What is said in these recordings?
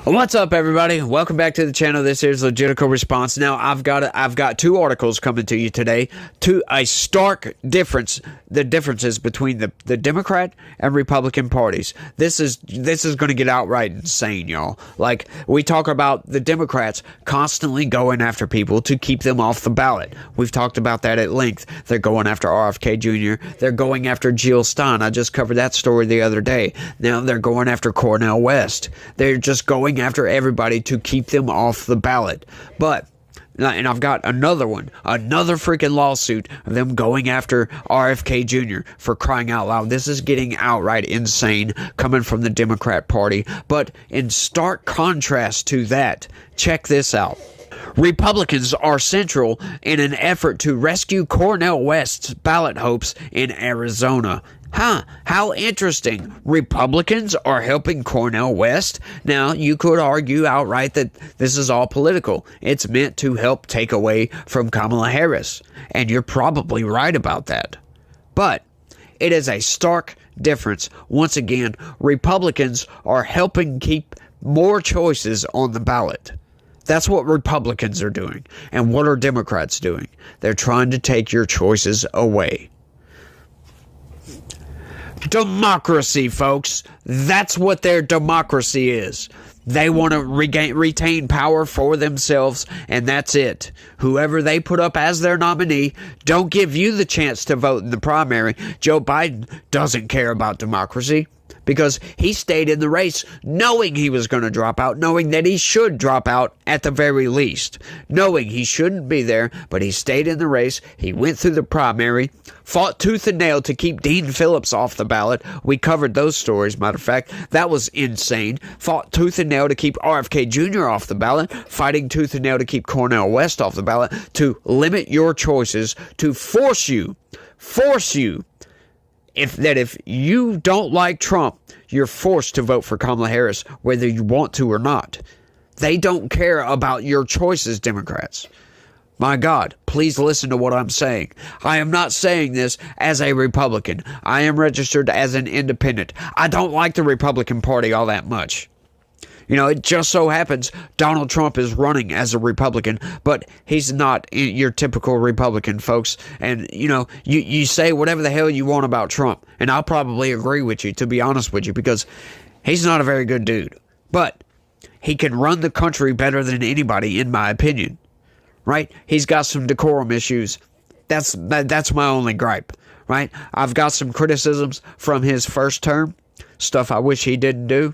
What's up, everybody? Welcome back to the channel. This is Legitical Response. Now, I've got two articles coming to you today. A stark difference, the differences between the Democrat and Republican parties. This is going to get outright insane, y'all. Like, we talk about the Democrats constantly going after people to keep them off the ballot. We've talked about that at length. They're going after RFK Jr. They're going after Jill Stein. I just covered that story the other day. Now they're going after Cornel West. They're just going after everybody to keep them off the ballot. And I've got another freaking lawsuit of them going after RFK Jr. for crying out loud. This is getting outright insane coming from the Democrat Party. But in stark contrast to that, check this out. Republicans are central in an effort to rescue Cornel West's ballot hopes in Arizona. How interesting. Republicans are helping Cornel West. Now, you could argue outright that this is all political. It's meant to help take away from Kamala Harris. And you're probably right about that. But it is a stark difference. Once again, Republicans are helping keep more choices on the ballot. That's what Republicans are doing. And what are Democrats doing? They're trying to take your choices away. Democracy, folks. That's what their democracy is. They want to retain power for themselves, and that's it. Whoever they put up as their nominee don't give you the chance to vote in the primary. Joe Biden doesn't care about democracy because he stayed in the race knowing he was going to drop out, knowing that he should drop out at the very least, knowing he shouldn't be there, but he stayed in the race. He went through the primary, fought tooth and nail to keep Dean Phillips off the ballot. We covered those stories, matter of fact. That was insane. Fought tooth and nail to keep RFK Jr. off the ballot, fighting tooth and nail to keep Cornel West off the ballot, to limit your choices, to force you, if you don't like Trump, you're forced to vote for Kamala Harris, whether you want to or not. They don't care about your choices, Democrats. My God, please listen to what I'm saying. I am not saying this as a Republican. I am registered as an independent. I don't like the Republican Party all that much. You know, it just so happens Donald Trump is running as a Republican, but he's not your typical Republican, folks. And, you know, you say whatever the hell you want about Trump, and I'll probably agree with you, to be honest with you, because he's not a very good dude. But he can run the country better than anybody, in my opinion. Right? He's got some decorum issues. That's my only gripe. Right? I've got some criticisms from his first term, stuff I wish he didn't do.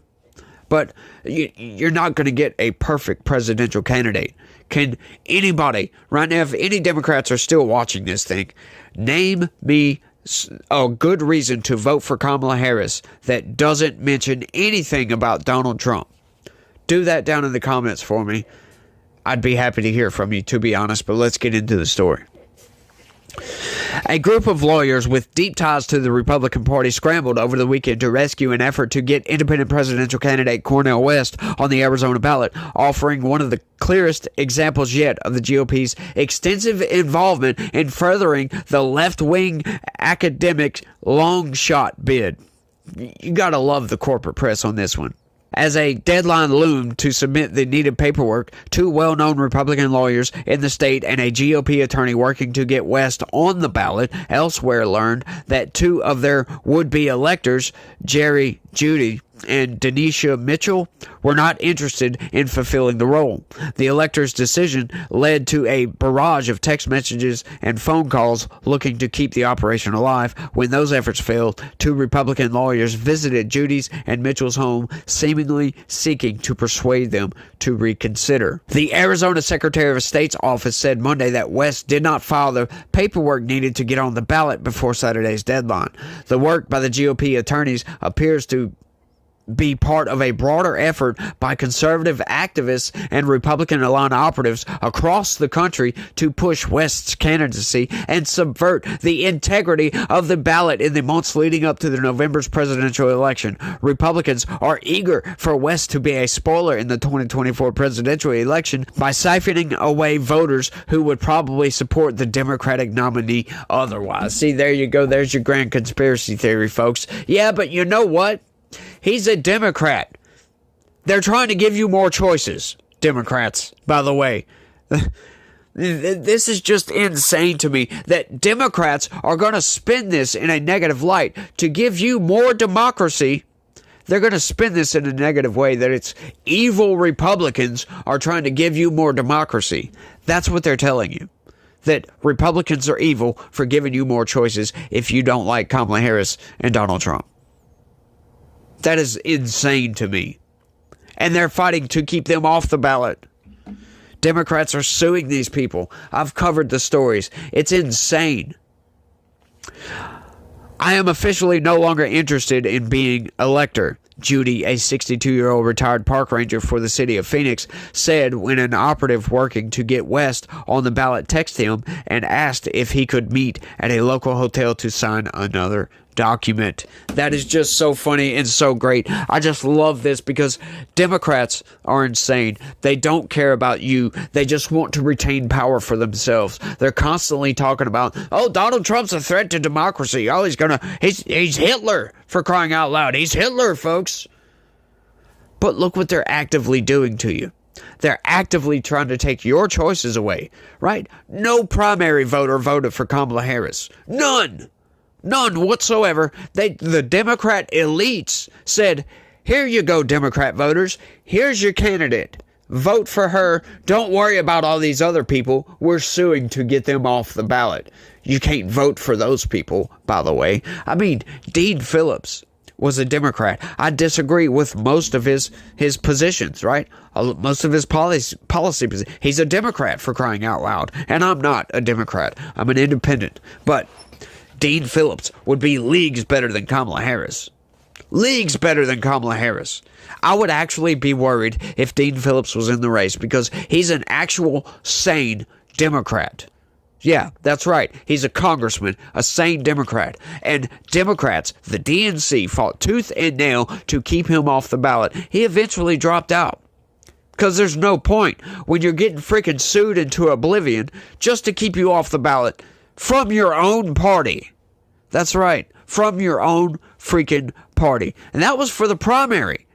But you're not going to get a perfect presidential candidate. Can anybody, right now, if any Democrats are still watching this thing, name me a good reason to vote for Kamala Harris that doesn't mention anything about Donald Trump? Do that down in the comments for me. I'd be happy to hear from you, to be honest, but let's get into the story. A group of lawyers with deep ties to the Republican Party scrambled over the weekend to rescue an effort to get independent presidential candidate Cornel West on the Arizona ballot, offering one of the clearest examples yet of the GOP's extensive involvement in furthering the left-wing academic long-shot bid. You gotta love the corporate press on this one. As a deadline loomed to submit the needed paperwork, two well-known Republican lawyers in the state and a GOP attorney working to get West on the ballot elsewhere learned that two of their would-be electors, Jerry Judy and Denisha Mitchell, were not interested in fulfilling the role. The electors' decision led to a barrage of text messages and phone calls looking to keep the operation alive. When those efforts failed, two Republican lawyers visited Judy's and Mitchell's home, seemingly seeking to persuade them to reconsider. The Arizona Secretary of State's office said Monday that West did not file the paperwork needed to get on the ballot before Saturday's deadline. The work by the GOP attorneys appears to be part of a broader effort by conservative activists and Republican-aligned operatives across the country to push West's candidacy and subvert the integrity of the ballot in the months leading up to the November's presidential election. Republicans are eager for West to be a spoiler in the 2024 presidential election by siphoning away voters who would probably support the Democratic nominee otherwise. See, there you go. There's your grand conspiracy theory, folks. Yeah, but you know what? He's a Democrat. They're trying to give you more choices, Democrats, by the way. This is just insane to me that Democrats are going to spin this in a negative light to give you more democracy. They're going to spin this in a negative way that it's evil Republicans are trying to give you more democracy. That's what they're telling you. That Republicans are evil for giving you more choices if you don't like Kamala Harris and Donald Trump. That is insane to me. And they're fighting to keep them off the ballot. Democrats are suing these people. I've covered the stories. It's insane. I am officially no longer interested in being elector, Judy, a 62-year-old retired park ranger for the city of Phoenix, said when an operative working to get West on the ballot texted him and asked if he could meet at a local hotel to sign another document. That is just so funny and so great. I just love this because Democrats are insane. They don't care about you. They just want to retain power for themselves. They're constantly talking about, oh, Donald Trump's a threat to democracy. Oh, he's Hitler, for crying out loud. He's Hitler, folks. But look what they're actively doing to you. They're actively trying to take your choices away, right? No primary voter voted for Kamala Harris. None whatsoever. The Democrat elites said, here you go, Democrat voters. Here's your candidate. Vote for her. Don't worry about all these other people. We're suing to get them off the ballot. You can't vote for those people, by the way. I mean, Dean Phillips was a Democrat. I disagree with most of his positions, right? Most of his policy positions. He's a Democrat, for crying out loud. And I'm not a Democrat. I'm an independent. But Dean Phillips would be leagues better than Kamala Harris. Leagues better than Kamala Harris. I would actually be worried if Dean Phillips was in the race because he's an actual sane Democrat. Yeah, that's right. He's a congressman, a sane Democrat. And Democrats, the DNC, fought tooth and nail to keep him off the ballot. He eventually dropped out. Because there's no point when you're getting freaking sued into oblivion just to keep you off the ballot. From your own party. That's right. From your own freaking party. And that was for the primary.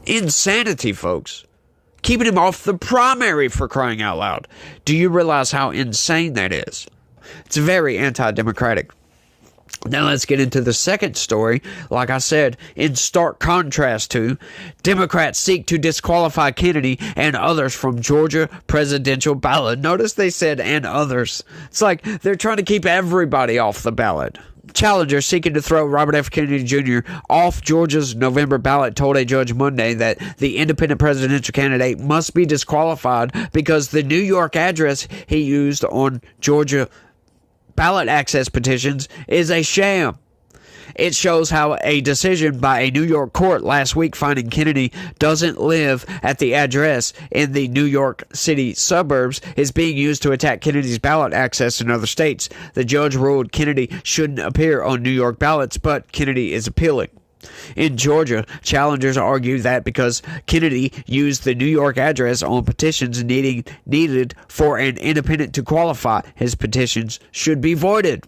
Insanity, folks. Keeping him off the primary, for crying out loud. Do you realize how insane that is? It's very anti-democratic. Now let's get into the second story. Like I said, in stark contrast to Democrats seek to disqualify Kennedy and others from Georgia presidential ballot. Notice they said and others. It's like they're trying to keep everybody off the ballot. Challenger seeking to throw Robert F. Kennedy Jr. off Georgia's November ballot told a judge Monday that the independent presidential candidate must be disqualified because the New York address he used on Georgia ballot access petitions is a sham. It shows how a decision by a New York court last week finding Kennedy doesn't live at the address in the New York City suburbs is being used to attack Kennedy's ballot access in other states. The judge ruled Kennedy shouldn't appear on New York ballots, but Kennedy is appealing. In Georgia, challengers argue that because Kennedy used the New York address on petitions needed for an independent to qualify, his petitions should be voided.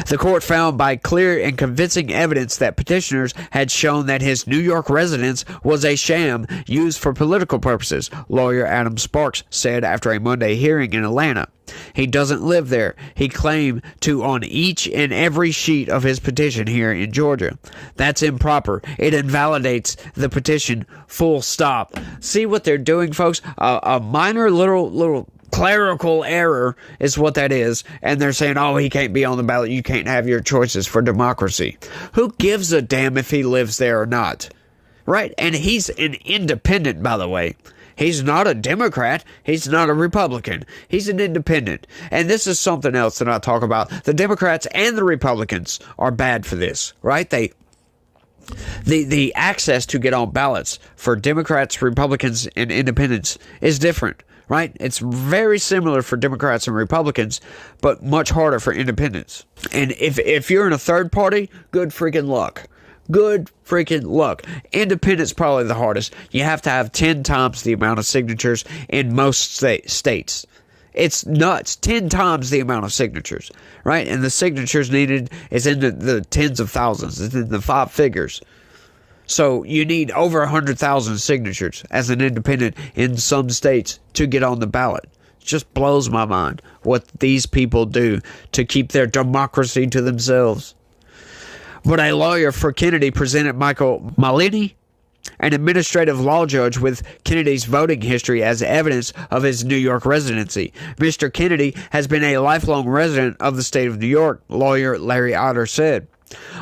The court found by clear and convincing evidence that petitioners had shown that his New York residence was a sham used for political purposes, lawyer Adam Sparks said after a Monday hearing in Atlanta. He doesn't live there, he claimed to on each and every sheet of his petition here in Georgia. That's improper. It invalidates the petition, full stop. See what they're doing, folks? A minor little clerical error is what that is, and they're saying, oh, he can't be on the ballot, you can't have your choices for democracy. Who gives a damn if he lives there or not? Right? And he's an independent, by the way. He's not a Democrat. He's not a Republican. He's an independent. And this is something else that I talk about. The Democrats and the Republicans are bad for this, right? The access to get on ballots for Democrats, Republicans, and independents is different. Right? It's very similar for Democrats and Republicans, but much harder for independents. And if you're in a third party, good freaking luck. Good freaking luck. Independent's probably the hardest. You have to have 10 times the amount of signatures in most states. It's nuts. 10 times the amount of signatures. Right? And the signatures needed is in the tens of thousands. It's in the 5 figures. So you need over 100,000 signatures as an independent in some states to get on the ballot. It just blows my mind what these people do to keep their democracy to themselves. But a lawyer for Kennedy presented Michael Malini, an administrative law judge, with Kennedy's voting history as evidence of his New York residency. Mr. Kennedy has been a lifelong resident of the state of New York, lawyer Larry Otter said.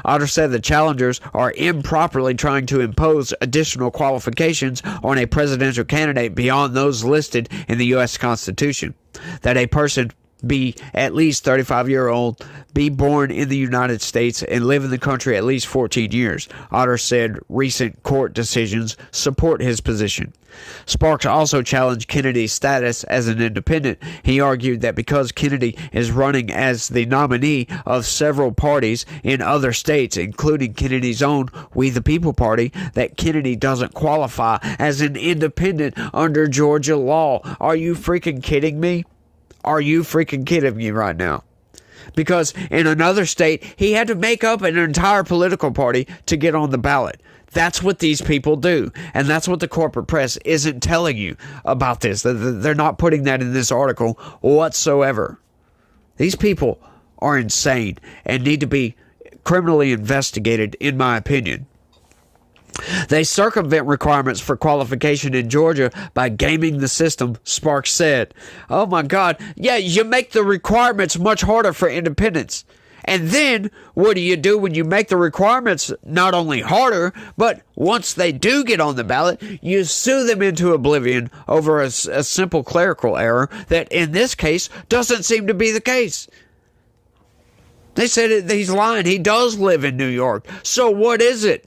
Otter said the challengers are improperly trying to impose additional qualifications on a presidential candidate beyond those listed in the U.S. Constitution. That a person be at least 35-year-old, be born in the United States, and live in the country at least 14 years. Otter said recent court decisions support his position. Sparks also challenged Kennedy's status as an independent. He argued that because Kennedy is running as the nominee of several parties in other states, including Kennedy's own We the People Party, that Kennedy doesn't qualify as an independent under Georgia law. Are you freaking kidding me? Are you freaking kidding me right now? Because in another state, he had to make up an entire political party to get on the ballot. That's what these people do. And that's what the corporate press isn't telling you about this. They're not putting that in this article whatsoever. These people are insane and need to be criminally investigated, in my opinion. They circumvent requirements for qualification in Georgia by gaming the system, Sparks said. Oh my God. Yeah, you make the requirements much harder for independents. And then, what do you do when you make the requirements not only harder, but once they do get on the ballot, you sue them into oblivion over a simple clerical error that, in this case, doesn't seem to be the case. They said he's lying. He does live in New York. So what is it?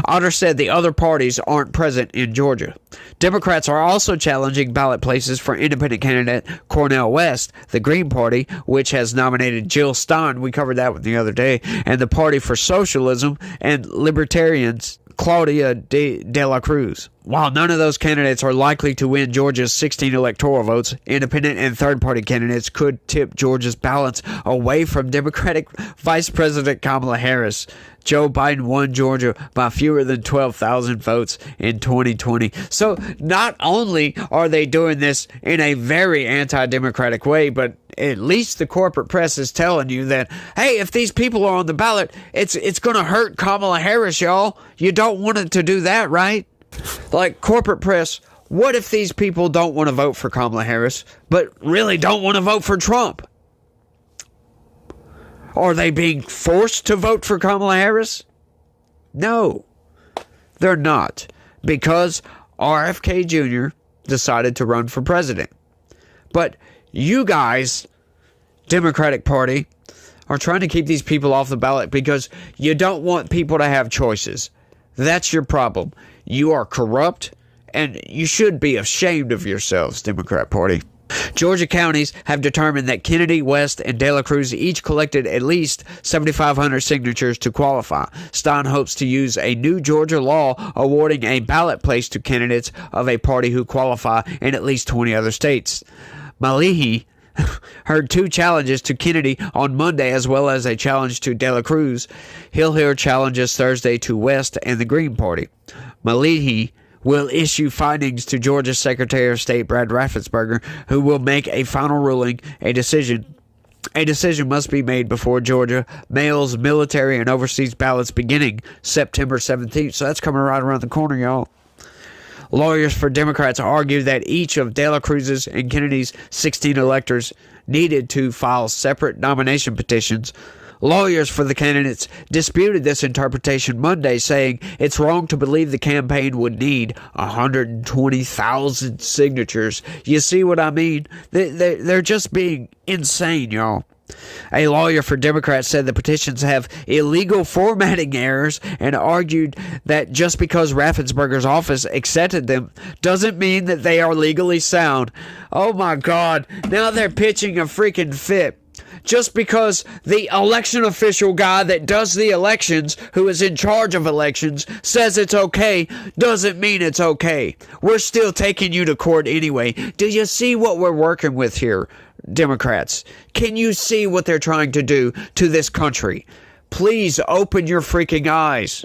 Otter said the other parties aren't present in Georgia. Democrats are also challenging ballot places for independent candidate Cornel West, the Green Party, which has nominated Jill Stein, we covered that one the other day, and the Party for Socialism and Libertarians, Claudia de la Cruz. While none of those candidates are likely to win Georgia's 16 electoral votes, independent and third-party candidates could tip Georgia's balance away from Democratic Vice President Kamala Harris. Joe Biden won Georgia by fewer than 12,000 votes in 2020. So not only are they doing this in a very anti-democratic way, but at least the corporate press is telling you that, hey, if these people are on the ballot, it's going to hurt Kamala Harris, y'all. You don't want it to do that, right? Like, corporate press, what if these people don't want to vote for Kamala Harris, but really don't want to vote for Trump? Are they being forced to vote for Kamala Harris? No, they're not, because RFK Jr. decided to run for president. But you guys, Democratic Party, are trying to keep these people off the ballot because you don't want people to have choices. That's your problem. You are corrupt, and you should be ashamed of yourselves, Democrat Party. Georgia counties have determined that Kennedy, West, and De La Cruz each collected at least 7,500 signatures to qualify. Stein hopes to use a new Georgia law awarding a ballot place to candidates of a party who qualify in at least 20 other states. Malihi heard two challenges to Kennedy on Monday, as well as a challenge to De La Cruz. He'll hear challenges Thursday to West and the Green Party. Malihi will issue findings to Georgia Secretary of State Brad Raffensperger, who will make a final ruling. A decision must be made before Georgia mails military and overseas ballots beginning September 17th. So that's coming right around the corner, y'all. Lawyers for Democrats argue that each of De La Cruz's and Kennedy's 16 electors needed to file separate nomination petitions. Lawyers for the candidates disputed this interpretation Monday, saying it's wrong to believe the campaign would need 120,000 signatures. You see what I mean? They're just being insane, y'all. A lawyer for Democrats said the petitions have illegal formatting errors and argued that just because Raffensperger's office accepted them doesn't mean that they are legally sound. Oh my God, now they're pitching a freaking fit. Just because the election official guy that does the elections, who is in charge of elections, says it's okay, doesn't mean it's okay. We're still taking you to court anyway. Do you see what we're working with here, Democrats? Can you see what they're trying to do to this country? Please open your freaking eyes.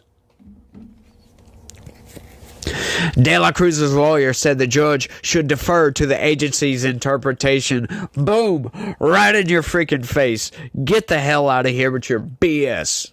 De La Cruz's lawyer said the judge should defer to the agency's interpretation. Boom! Right in your freaking face. Get the hell out of here with your BS.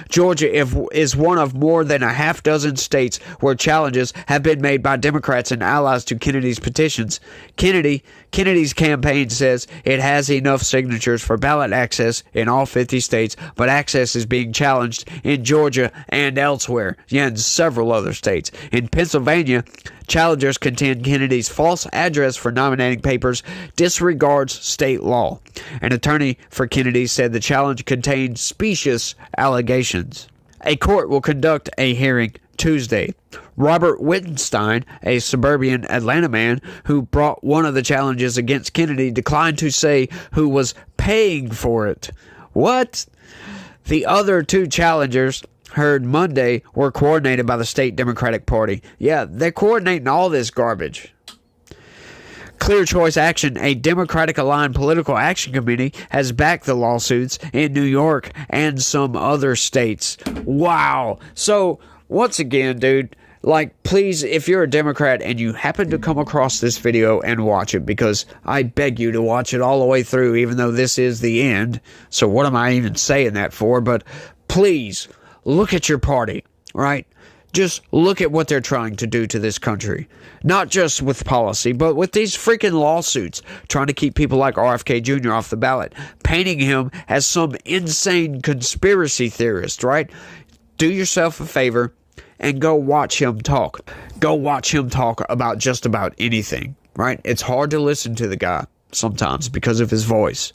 Georgia is one of more than a half dozen states where challenges have been made by Democrats and allies to Kennedy's petitions. Kennedy's campaign says it has enough signatures for ballot access in all 50 states, but access is being challenged in Georgia and elsewhere, in several other states. In Pennsylvania, challengers contend Kennedy's false address for nominating papers disregards state law. An attorney for Kennedy said the challenge contained specious allegations. A court will conduct a hearing Tuesday. Robert Wittenstein, a suburban Atlanta man who brought one of the challenges against Kennedy, declined to say who was paying for it. What? The other two challengers heard Monday were coordinated by the state Democratic Party. Yeah, they're coordinating all this garbage. Clear Choice Action, a Democratic-aligned political action committee, has backed the lawsuits in New York and some other states. Wow. So, once again, dude, please, if you're a Democrat and you happen to come across this video and watch it, because I beg you to watch it all the way through, even though this is the end. So what am I even saying that for? But please, look at your party, right? Just look at what they're trying to do to this country. Not just with policy, but with these freaking lawsuits, trying to keep people like RFK Jr. off the ballot, painting him as some insane conspiracy theorist, right? Do yourself a favor and go watch him talk. Go watch him talk about just about anything, right? It's hard to listen to the guy sometimes because of his voice.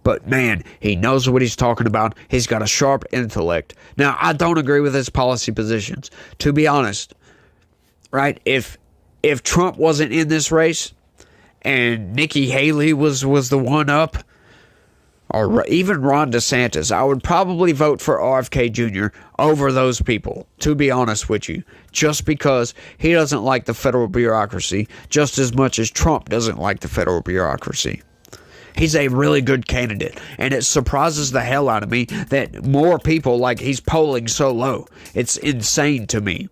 But man, he knows what he's talking about. He's got a sharp intellect. Now, I don't agree with his policy positions. To be honest, right? If Trump wasn't in this race and Nikki Haley was the one up, or even Ron DeSantis, I would probably vote for RFK Jr. over those people, to be honest with you, just because he doesn't like the federal bureaucracy just as much as Trump doesn't like the federal bureaucracy. He's a really good candidate, and it surprises the hell out of me that more people, he's polling so low. It's insane to me.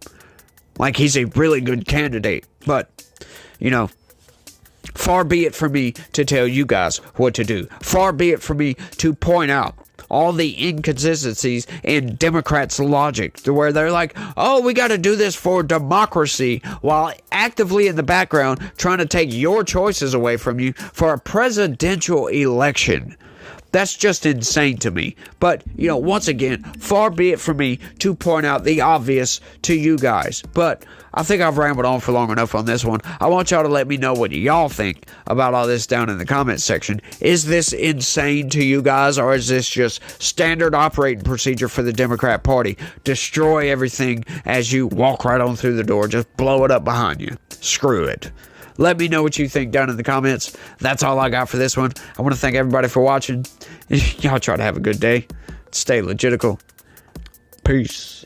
He's a really good candidate, but, far be it for me to tell you guys what to do. Far be it for me to point out all the inconsistencies in Democrats' logic, to where they're like, oh, we got to do this for democracy, while actively in the background trying to take your choices away from you for a presidential election. That's just insane to me. But, once again, far be it from me to point out the obvious to you guys. But I think I've rambled on for long enough on this one. I want y'all to let me know what y'all think about all this down in the comments section. Is this insane to you guys, or is this just standard operating procedure for the Democrat Party? Destroy everything as you walk right on through the door. Just blow it up behind you. Screw it. Let me know what you think down in the comments. That's all I got for this one. I want to thank everybody for watching. Y'all try to have a good day. Stay legitical. Peace.